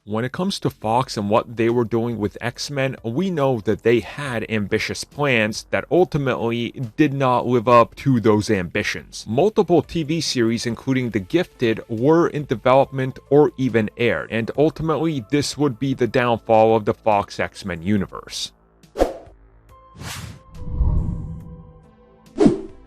When it comes to Fox and what they were doing with X-Men, we know that they had ambitious plans that ultimately did not live up to those ambitions. Multiple TV series, including The Gifted, were in development or even aired, and ultimately this would be the downfall of the Fox X-Men universe.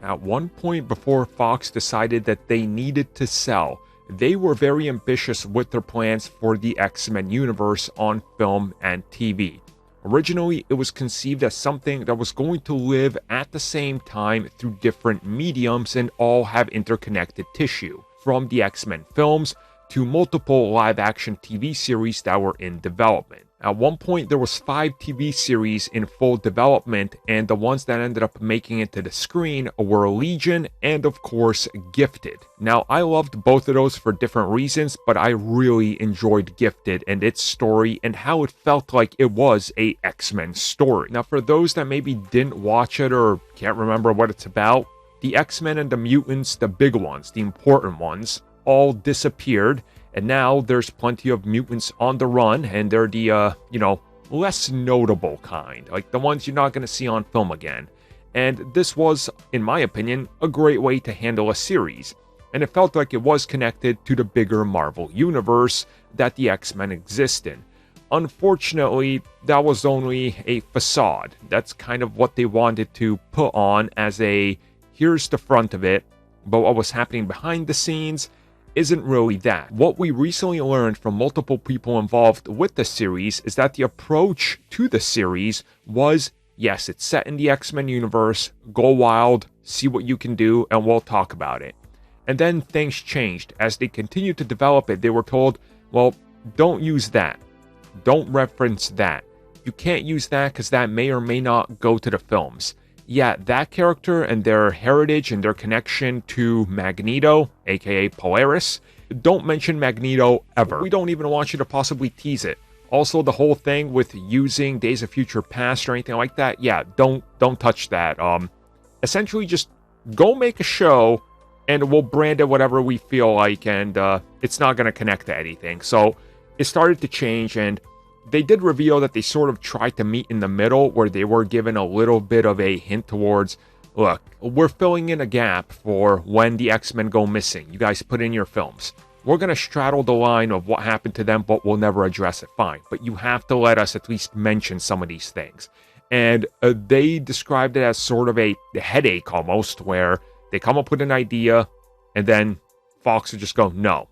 At one point before Fox decided that they needed to sell, they were very ambitious with their plans for the X-Men universe on film and TV. Originally, it was conceived as something that was going to live at the same time through different mediums and all have interconnected tissue, from the X-Men films to multiple live-action TV series that were in development. At one point, there was 5 TV series in full development, and the ones that ended up making it to the screen were Legion and, of course, Gifted. Now, I loved both of those for different reasons, but I really enjoyed Gifted and its story and how it felt like it was a X-Men story. Now, for those that maybe didn't watch it or can't remember what it's about, the X-Men and the mutants, the big ones, the important ones, all disappeared. And now there's plenty of mutants on the run, and they're the, less notable kind, like the ones you're not going to see on film again. And this was, in my opinion, a great way to handle a series. And it felt like it was connected to the bigger Marvel universe that the X-Men exist in. Unfortunately, that was only a facade. That's kind of what they wanted to put on as a, here's the front of it, but what was happening behind the scenes isn't really that. What we recently learned from multiple people involved with the series is that the approach to the series was, yes, it's set in the X-Men universe, go wild, see what you can do, and we'll talk about it. And then things changed. As they continued to develop it, they were told, well, don't use that. Don't reference that. You can't use that because that may or may not go to the films. Yeah, that character and their heritage and their connection to Magneto, aka Polaris, don't mention Magneto ever. We don't even want you to possibly tease it. Also, the whole thing with using Days of Future Past or anything like that, yeah, don't touch that. Essentially, just go make a show and we'll brand it whatever we feel like, and it's not going to connect to anything. So it started to change, and they did reveal that they sort of tried to meet in the middle, where they were given a little bit of a hint towards, look, we're filling in a gap for when the X-Men go missing. You guys put in your films. We're going to straddle the line of what happened to them, but we'll never address it. Fine. But you have to let us at least mention some of these things. And they described it as sort of a headache almost, where they come up with an idea and then Fox would just go, no.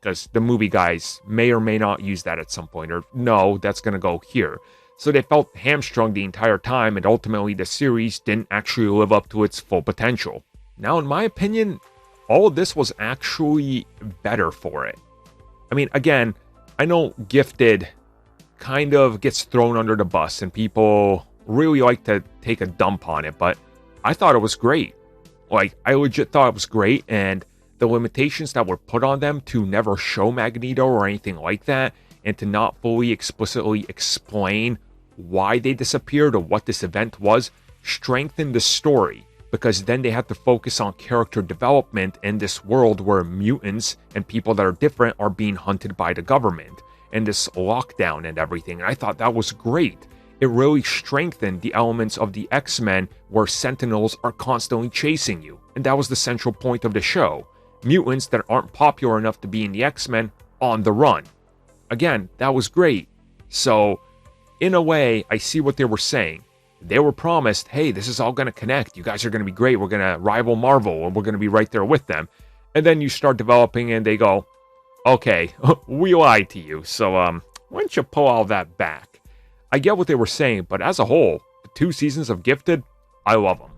Because the movie guys may or may not use that at some point, or no, that's going to go here. So they felt hamstrung the entire time, and ultimately the series didn't actually live up to its full potential. Now, in my opinion, all of this was actually better for it. I mean, again, I know Gifted kind of gets thrown under the bus, and people really like to take a dump on it, but I thought it was great. Like, I legit thought it was great, and the limitations that were put on them to never show Magneto or anything like that, and to not fully explicitly explain why they disappeared or what this event was, strengthened the story, because then they had to focus on character development in this world where mutants and people that are different are being hunted by the government, and this lockdown and everything. And I thought that was great. It really strengthened the elements of the X-Men where Sentinels are constantly chasing you, and that was the central point of the show. Mutants that aren't popular enough to be in the X-Men on the run. Again, that was great. So, in a way, I see what they were saying. They were promised, hey, this is all going to connect. You guys are going to be great. We're going to rival Marvel, and we're going to be right there with them. And then you start developing, and they go, okay, we lied to you. So, why don't you pull all that back? I get what they were saying, but as a whole, the 2 seasons of Gifted, I love them.